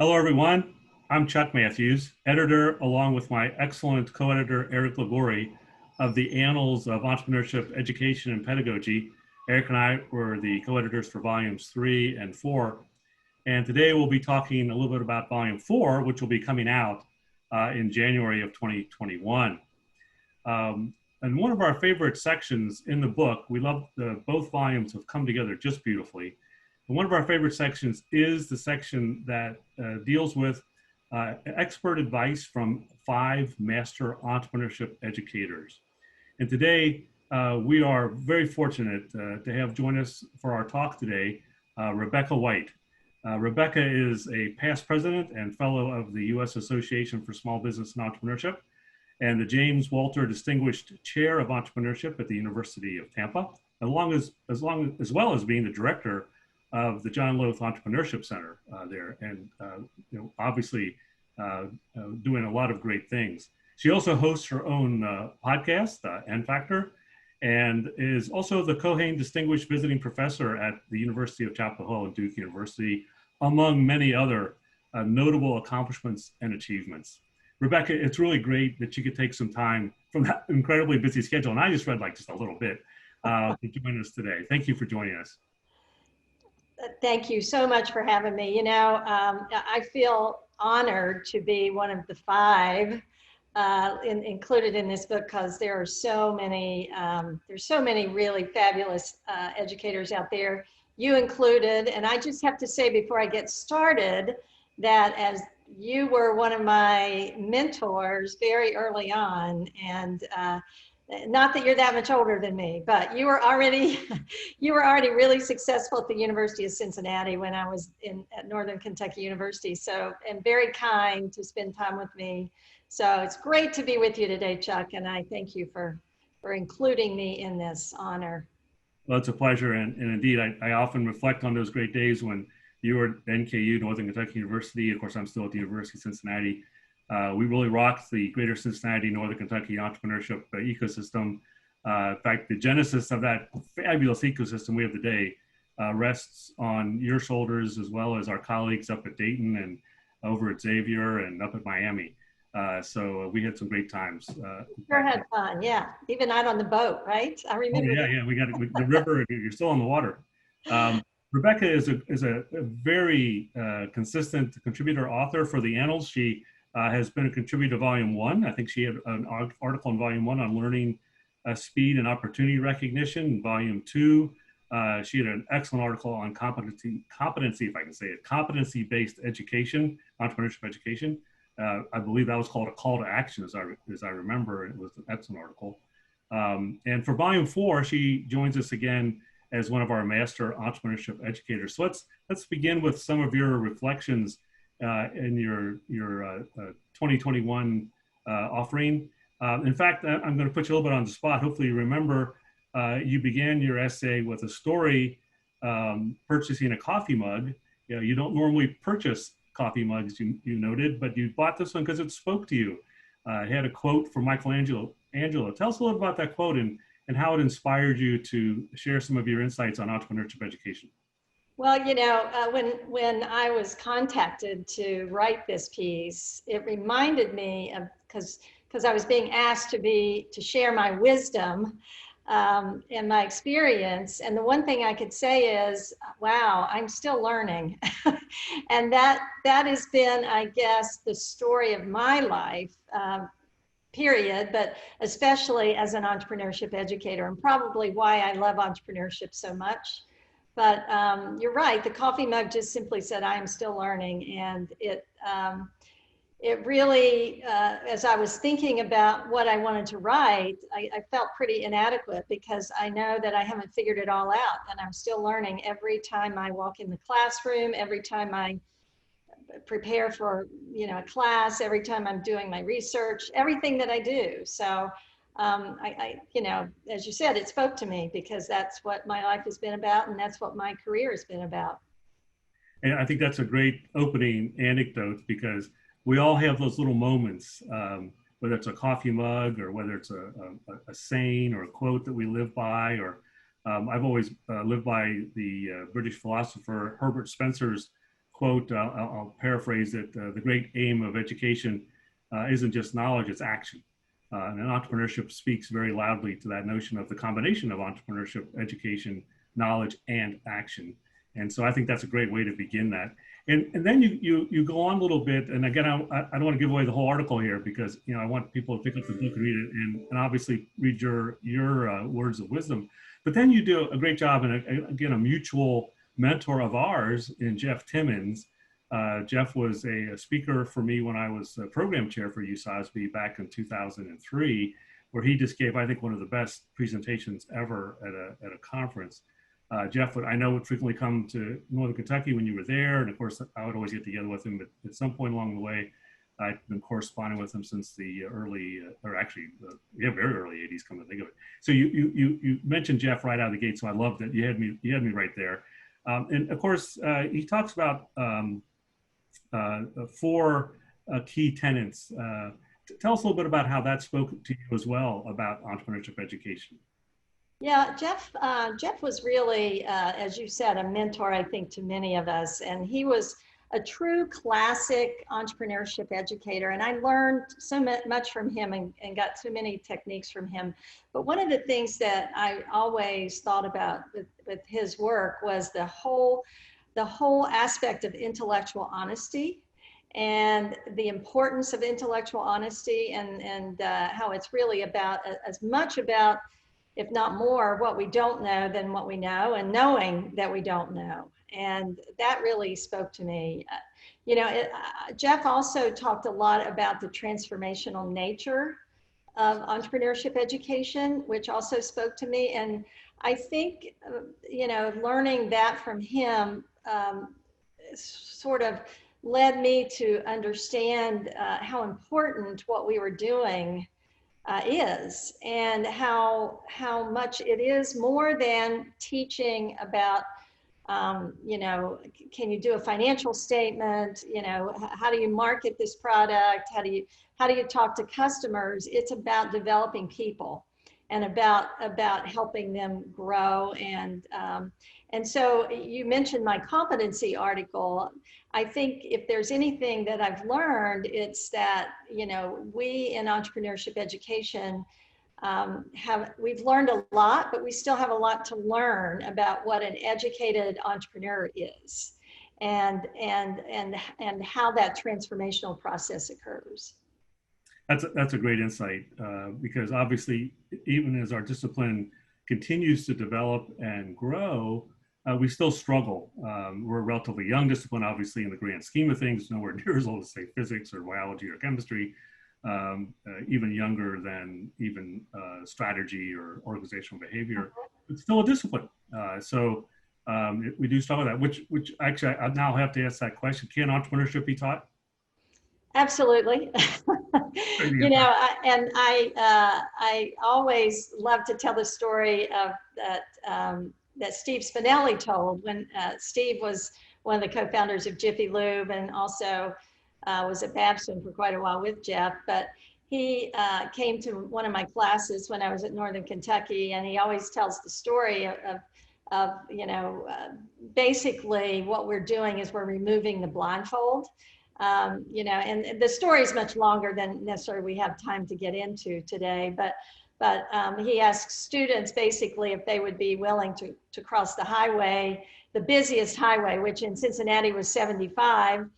Hello, everyone. I'm Chuck Matthews, editor, along with my excellent co-editor, Eric Ligori, of the Annals of Entrepreneurship Education and Pedagogy. Eric and I were the co-editors for volumes 3 and 4. And today we'll be talking a little bit about volume 4, which will be coming out in January of 2021. And one of our favorite sections in the book, we love both volumes have come together just beautifully. And one of our favorite sections is the section that deals with expert advice from 5 master entrepreneurship educators. And today, we are very fortunate to have join us for our talk today, Rebecca White. Rebecca is a past president and fellow of the U.S. Association for Small Business and Entrepreneurship and the James Walter Distinguished Chair of Entrepreneurship at the University of Tampa, as well as being the director of the John Loth Entrepreneurship Center there, and obviously doing a lot of great things. She also hosts her own podcast, EnFactor, and is also the Cohen Distinguished Visiting Professor at the University of Chapel Hill and Duke University, among many other notable accomplishments and achievements. Rebecca, it's really great that you could take some time from that incredibly busy schedule, and I just read like just a little bit, to join us today. Thank you for joining us. Thank you so much for having me. I feel honored to be one of the 5 included in this book because there are so many, there's so many really fabulous educators out there, you included. And I just have to say before I get started that as you were one of my mentors very early on, and not that you're that much older than me, but you were already really successful at the University of Cincinnati when I was at Northern Kentucky University. So, and very kind to spend time with me. So it's great to be with you today, Chuck, and I thank you for including me in this honor. Well, it's a pleasure, and indeed, I often reflect on those great days when you were at NKU, Northern Kentucky University. Of course, I'm still at the University of Cincinnati. We really rocked the greater Cincinnati, Northern Kentucky entrepreneurship ecosystem. In fact, the genesis of that fabulous ecosystem we have today rests on your shoulders, as well as our colleagues up at Dayton and over at Xavier and up at Miami. So we had some great times. Sure had fun, yeah. Even out on the boat, right? I remember. Oh, yeah, we got the river. You're still on the water. Rebecca is a very consistent contributor author for the Annals. She has been a contributor to Volume 1. I think she had an article in Volume 1 on learning speed and opportunity recognition. In Volume 2, she had an excellent article on competency, if I can say it, competency-based education, entrepreneurship education. I believe that was called A Call to Action, as I remember. It was an excellent article. And for Volume 4, she joins us again as one of our master entrepreneurship educators. So let's begin with some of your reflections in your 2021 offering. In fact, I'm going to put you a little bit on the spot. Hopefully you remember you began your essay with a story purchasing a coffee mug. You don't normally purchase coffee mugs, you noted, but you bought this one because it spoke to you. It had a quote from Michelangelo. Tell us a little about that quote and how it inspired you to share some of your insights on entrepreneurship education. Well, when I was contacted to write this piece, it reminded me of, because I was being asked to share my wisdom and my experience. And the one thing I could say is, wow, I'm still learning. And that has been, I guess, the story of my life, period, but especially as an entrepreneurship educator, and probably why I love entrepreneurship so much. But you're right, the coffee mug just simply said, I am still learning. And it really, as I was thinking about what I wanted to write, I felt pretty inadequate because I know that I haven't figured it all out, and I'm still learning every time I walk in the classroom, every time I prepare for a class, every time I'm doing my research, everything that I do. So as you said, it spoke to me because that's what my life has been about, and that's what my career has been about. And I think that's a great opening anecdote because we all have those little moments, whether it's a coffee mug or whether it's a saying or a quote that we live by, or I've always lived by the British philosopher Herbert Spencer's quote, I'll paraphrase it, the great aim of education isn't just knowledge, it's action. And entrepreneurship speaks very loudly to that notion of the combination of entrepreneurship, education, knowledge, and action. And so I think that's a great way to begin that. And then you go on a little bit, and again, I don't want to give away the whole article here because I want people to pick up the book and read it, and obviously read your words of wisdom. But then you do a great job, and again, a mutual mentor of ours in Jeff Timmons. Jeff was a speaker for me when I was program chair for USOSB back in 2003, where he just gave, I think, one of the best presentations ever at a conference. Jeff, I know, would frequently come to Northern Kentucky when you were there. And of course, I would always get together with him at some point along the way. I've been corresponding with him since the early, or actually, very early 80s, come to think of it. So you mentioned Jeff right out of the gate, so I love that you had me right there. And of course, he talks about 4 key tenets. Tell us a little bit about how that spoke to you as well about entrepreneurship education. Yeah, Jeff was really, as you said, a mentor, I think, to many of us. And he was a true classic entrepreneurship educator. And I learned so much from him and got so many techniques from him. But one of the things that I always thought about with his work was the whole aspect of intellectual honesty and the importance of intellectual honesty and how it's really about as much about, if not more, what we don't know than what we know, and knowing that we don't know. And that really spoke to me. Jeff also talked a lot about the transformational nature of entrepreneurship education, which also spoke to me. And I think, learning that from him sort of led me to understand how important what we were doing is, and how much it is more than teaching about, can you do a financial statement? How do you market this product? How do you talk to customers? It's about developing people and about helping them grow. And so you mentioned my competency article. I think if there's anything that I've learned, it's that, we in entrepreneurship education we've learned a lot, but we still have a lot to learn about what an educated entrepreneur is and how that transformational process occurs. That's a great insight because obviously, even as our discipline continues to develop and grow, we still struggle. We're a relatively young discipline, obviously, in the grand scheme of things, nowhere near as old as, say, physics or biology or chemistry, even younger than even strategy or organizational behavior. It's still a discipline. So we do struggle with that, which actually I now have to ask that question. Can entrepreneurship be taught? Absolutely. I always love to tell the story of that Steve Spinelli told when Steve was one of the co-founders of Jiffy Lube and also was at Babson for quite a while with Jeff. But he came to one of my classes when I was at Northern Kentucky, and he always tells the story of basically what we're doing is we're removing the blindfold. And the story is much longer than necessarily we have time to get into today, but he asks students basically if they would be willing to cross the highway, the busiest highway, which in Cincinnati was 75.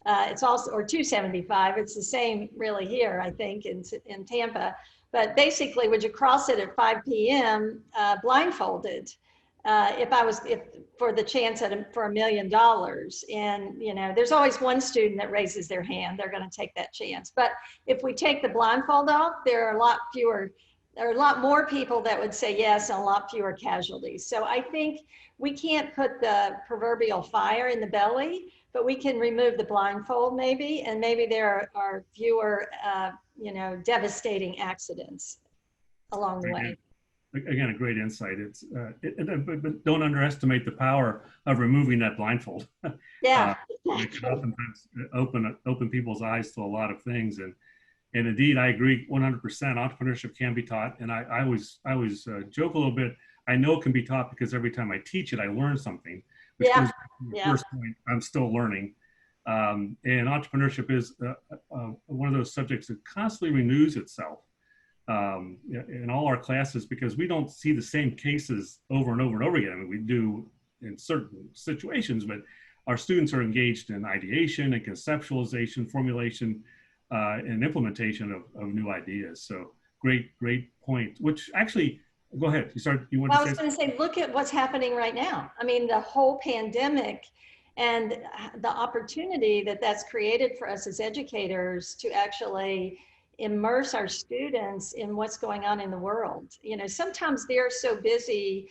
It's also, or 275, it's the same really here, I think, in Tampa. But basically, would you cross it at 5 p.m. Blindfolded? If for the chance for $1 million, and there's always one student that raises their hand, they're going to take that chance. But if we take the blindfold off, there are a lot more people that would say yes, and a lot fewer casualties. So I think we can't put the proverbial fire in the belly, but we can remove the blindfold maybe, and maybe there are fewer, devastating accidents along the way. Again, a great insight. It's but don't underestimate the power of removing that blindfold. Yeah, it can oftentimes open people's eyes to a lot of things, and indeed, I agree 100%. Entrepreneurship can be taught, and I always joke a little bit. I know it can be taught because every time I teach it, I learn something. which Yeah. goes back to your Yeah. first point, I'm still learning. And entrepreneurship is one of those subjects that constantly renews itself in all our classes, because we don't see the same cases over and over and over again. I mean, we do in certain situations, but our students are engaged in ideation and conceptualization, formulation, and implementation of new ideas. So great point, which actually, go ahead. You want Well, I to was say? going to say, look at what's happening right now. I mean, the whole pandemic and the opportunity that that's created for us as educators to actually immerse our students in what's going on in the world. You know, sometimes they're so busy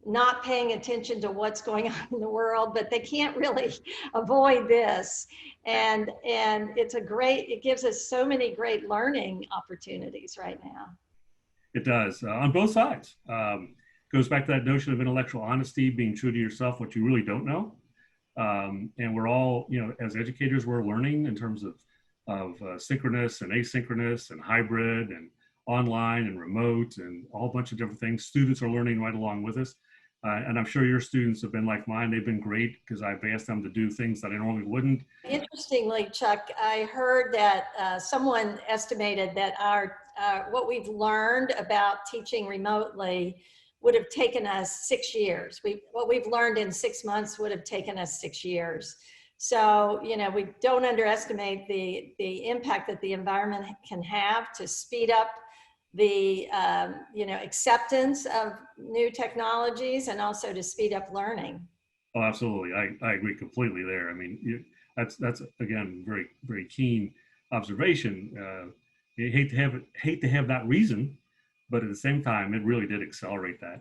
not paying attention to what's going on in the world, but they can't really avoid this. And it gives us so many great learning opportunities right now. It does on both sides. Goes back to that notion of intellectual honesty, being true to yourself, what you really don't know. And we're all, you know, as educators, we're learning in terms of synchronous and asynchronous and hybrid and online and remote and a whole bunch of different things. Students are learning right along with us. And I'm sure your students have been like mine. They've been great because I've asked them to do things that I normally wouldn't. Interestingly, Chuck, I heard that someone estimated that what we've learned about teaching remotely would have taken us 6 years. What we've learned in 6 months would have taken us 6 years. So, you know, we don't underestimate the impact that the environment can have to speed up the acceptance of new technologies and also to speed up learning. Oh, absolutely. I agree completely there. I mean, that's again, very, very keen observation. You hate to have that reason, but at the same time, it really did accelerate that.